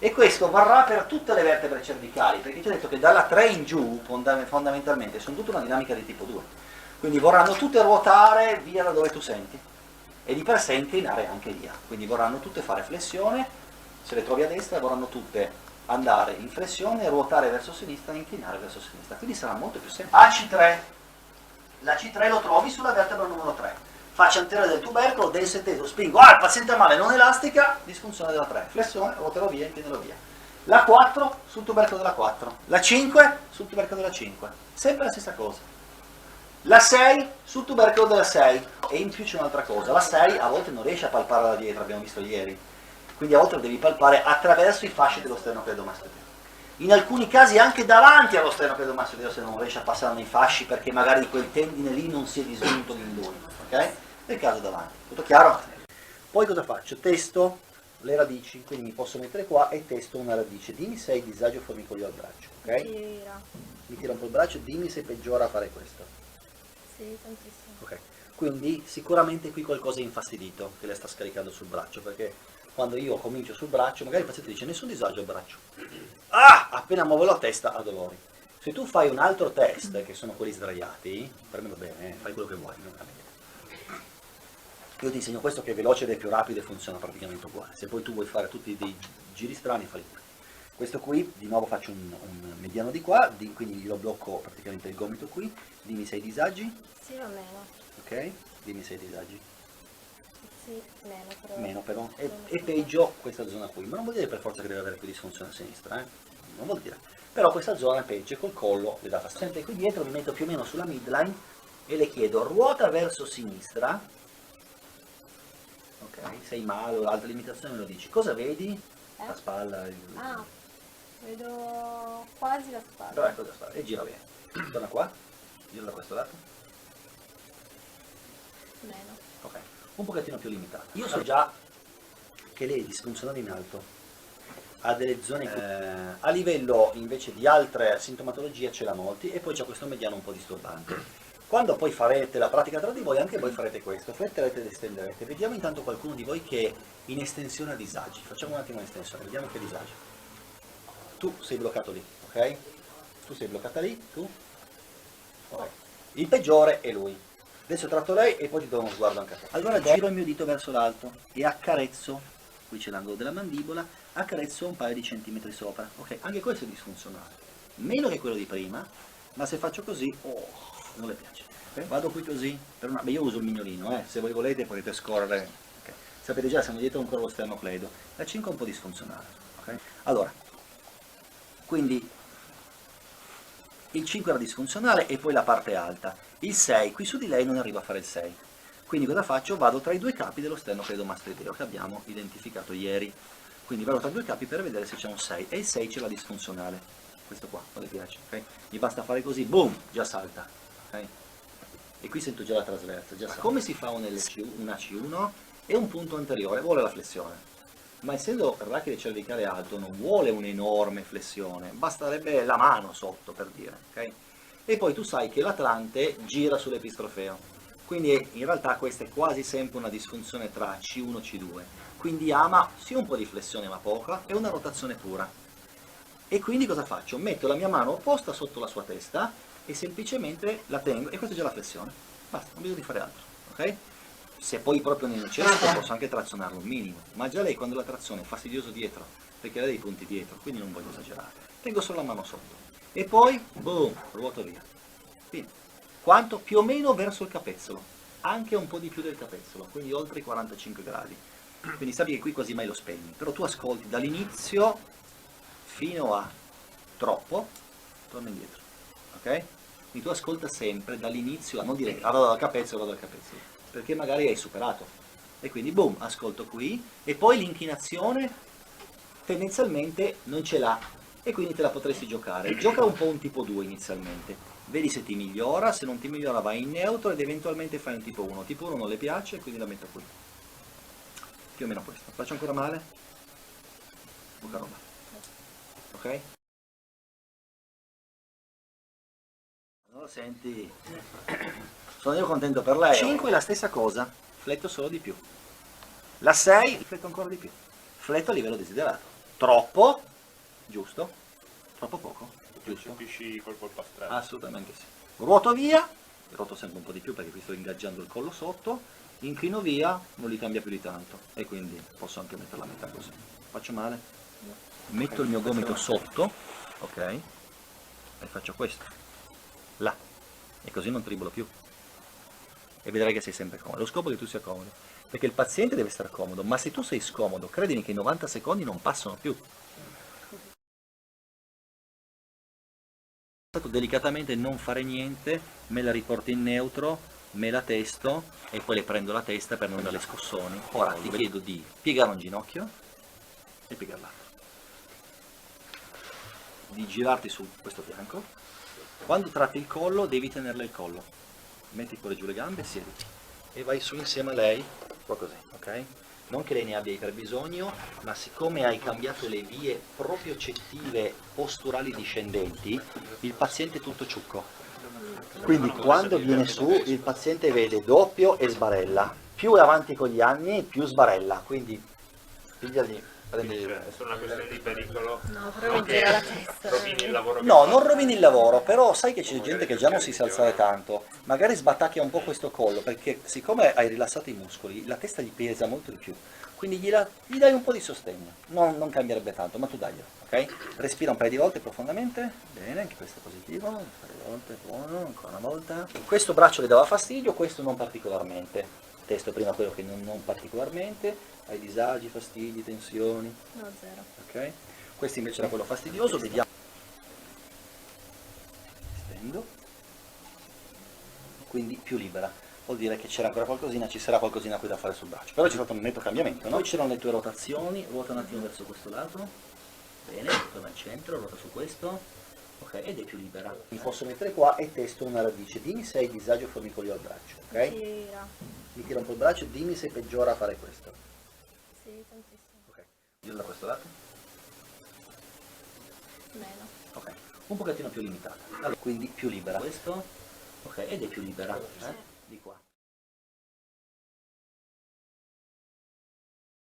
E questo varrà per tutte le vertebre cervicali, perché ti ho detto che dalla 3 in giù fondamentalmente sono tutta una dinamica di tipo 2. Quindi vorranno tutte ruotare via da dove tu senti e di per sé inclinare anche via. Quindi vorranno tutte fare flessione, se le trovi a destra vorranno tutte andare in flessione, ruotare verso sinistra e inclinare verso sinistra. Quindi sarà molto più semplice. AC3. La C3 lo trovi sulla vertebra numero 3. Faccia anteriore del tubercolo, denso e teso, spingo, il paziente male, non elastica, disfunzione della 3, flessione, ruoterò via, inclinerò via. La 4 sul tubercolo della 4, la 5 sul tubercolo della 5, sempre la stessa cosa. La 6 sul tubercolo della 6, e in più c'è un'altra cosa, la 6 a volte non riesce a palpare da dietro, abbiamo visto ieri, quindi a volte lo devi palpare attraverso i fasci dello sternocleidomastoideo. In alcuni casi anche davanti allo sternocleidomastoideo se non riesce a passare nei fasci perché magari quel tendine lì non si è disgiunto in lui, ok? Nel caso davanti, tutto chiaro? Poi cosa faccio? Testo le radici, quindi mi posso mettere qua e testo una radice. Dimmi se hai disagio formicolio al braccio, ok? Mi tira un po' il braccio, dimmi se peggiora a fare questo. Sì, tantissimo. Ok, quindi sicuramente qui qualcosa è infastidito che le sta scaricando sul braccio, perché quando io comincio sul braccio, magari il paziente dice nessun disagio al braccio. Appena muovo la testa ha dolori. Se tu fai un altro test, che sono quelli sdraiati, per me va bene, fai quello che vuoi, non cambia niente. Io ti insegno questo che è veloce ed è più rapido e funziona praticamente uguale. Se poi tu vuoi fare tutti dei giri strani, fai pure. Questo qui, di nuovo faccio un mediano di qua, quindi lo blocco praticamente il gomito qui. Dimmi se hai disagi. Sì, o meno. Ok, dimmi se hai disagi. Sì, meno però. Meno però. E peggio questa zona qui. Ma non vuol dire per forza che deve avere più disfunzione a sinistra, non vuol dire. Però questa zona è peggio, col collo le dà fastidio. Sempre qui dietro mi metto più o meno sulla midline e le chiedo ruota verso sinistra. Ok, sei male o altre limitazioni me lo dici. Cosa vedi? La spalla. Vedo quasi la spalla. Però ecco la spalla. E gira bene. Torna qua. Gira da questo lato. Meno. Ok, un pochettino più limitato. Io so già che lei è disfunzionale in alto, ha delle zone a livello invece di altre sintomatologie ce l'ha molti e poi c'è questo mediano un po' disturbante. Quando poi farete la pratica tra di voi, anche voi farete questo, fletterete ed estenderete. Vediamo intanto qualcuno di voi che è in estensione a disagi. Facciamo un attimo un'estensione, vediamo che disagi. Tu sei bloccato lì, ok? Tu sei bloccata lì, tu? Ok. Il peggiore è lui. Adesso tratto lei e poi ti do uno sguardo anche a te. Allora giro il mio dito verso l'alto e accarezzo, qui c'è l'angolo della mandibola, accarezzo un paio di centimetri sopra. Ok, anche questo è disfunzionale. Meno che quello di prima, ma se faccio così, non le piace. Okay? Vado qui così, beh, io uso il mignolino, se voi volete potete scorrere. Okay. Sapete già, siamo dietro ancora lo sternocleido. La 5 è un po' disfunzionale. Okay? Allora, quindi il 5 era disfunzionale e poi la parte alta. Il 6, qui su di lei non arriva a fare il 6. Quindi cosa faccio? Vado tra i due capi dello sternocleidomastoideo che abbiamo identificato ieri. Quindi vado tra i due capi per vedere se c'è un 6 e il 6 c'è la disfunzionale. Questo qua, non le piace, ok? Gli basta fare così, boom, già salta. Okay? E qui sento già la trasversa, già salta. Come si fa un AC1? È un punto anteriore, vuole la flessione. Ma essendo il rachide cervicale alto non vuole un'enorme flessione, basterebbe la mano sotto per dire, ok? E poi tu sai che l'atlante gira sull'epistrofeo, quindi in realtà questa è quasi sempre una disfunzione tra C1 e C2, quindi ama sì un po' di flessione ma poca e una rotazione pura. E quindi cosa faccio? Metto la mia mano opposta sotto la sua testa e semplicemente la tengo, e questa è già la flessione, basta, non bisogna di fare altro, ok? Se poi proprio non necessito posso anche trazionarlo un minimo, ma già lei quando la trazione è fastidioso dietro, perché lei ha dei punti dietro, quindi non voglio esagerare. Tengo solo la mano sotto e poi, boom, ruoto via. Fine. Quanto? Più o meno verso il capezzolo, anche un po' di più del capezzolo, quindi oltre i 45 gradi. Quindi sappi che qui quasi mai lo spegni, però tu ascolti dall'inizio fino a troppo, torna indietro, ok? Quindi tu ascolta sempre dall'inizio a non dire vado dal capezzolo, perché magari hai superato. E quindi boom, ascolto qui, e poi l'inclinazione tendenzialmente non ce l'ha, e quindi te la potresti giocare. Gioca un po' un tipo 2 inizialmente, vedi se ti migliora, se non ti migliora vai in neutro ed eventualmente fai un tipo 1. Tipo 1 non le piace, quindi la metto qui. Più o meno questo. Faccio ancora male? Poca roba. Ok? Allora senti, sono io contento per lei. 5 la stessa cosa, fletto solo di più. La 6 fletto ancora di più, fletto a livello desiderato. Troppo, giusto? Troppo poco, giusto? Percepisci col colpo a stretto. Assolutamente sì. Ruoto via, ruoto sempre un po' di più perché qui sto ingaggiando il collo sotto, inclino via, non li cambia più di tanto e quindi posso anche mettere la metà così. Faccio male? Metto il mio gomito sotto, ok? E faccio questo, là, e così non tribolo più. E vedrai che sei sempre comodo. Lo scopo è che tu sia comodo, perché il paziente deve stare comodo, ma se tu sei scomodo, credimi che i 90 secondi non passano più. Delicatamente non fare niente, me la riporto in neutro, me la testo e poi le prendo la testa per non dare scossoni. Ora ti chiedo di piegare un ginocchio e piegare l'altro, di girarti su questo fianco. Quando tratti il collo devi tenerle il collo, metti pure giù le gambe, siediti e vai su insieme a lei, qua così, ok? Non che lei ne abbia iperbisogno, ma siccome hai cambiato le vie propriocettive posturali discendenti, il paziente è tutto ciucco. Quindi quando viene su il paziente vede doppio e sbarella. Più è avanti con gli anni, più sbarella. Quindi pigliali, prendi... Cioè, è solo una questione di pericolo. No, però mi gira la testa. Rovini il lavoro. No, non rovini il lavoro, però sai che c'è gente che già non si sa alzare tanto. Magari sbattacchia un po' questo collo, perché siccome hai rilassato i muscoli, la testa gli pesa molto di più. Quindi gli dai un po' di sostegno. Non cambierebbe tanto, ma tu daglielo, ok? Respira un paio di volte profondamente. Bene, anche questo è positivo. Un paio di volte, buono, ancora una volta. Questo braccio le dava fastidio, questo non particolarmente. Testo prima quello che non particolarmente. Hai disagi, fastidi, tensioni. No, zero. Ok? Questo invece era quello fastidioso, vediamo. Stendo. Quindi più libera. Vuol dire che c'era ancora qualcosina, ci sarà qualcosina qui da fare sul braccio. Però c'è stato un netto cambiamento, no? Poi c'erano le tue rotazioni, ruota un attimo verso questo lato. Bene, torna al centro, ruota su questo. Ok, ed è più libera. Mi posso mettere qua e testo una radice. Dimmi se hai disagio formicolio al braccio, ok? Gira. Mi tira un po' il braccio, dimmi se peggiora a fare questo. Sì, tantissimo. Ok, giro da questo lato. Meno. Ok, un pochettino più limitata. Allora, quindi più libera. Questo, ok, ed è più libera. Di qua.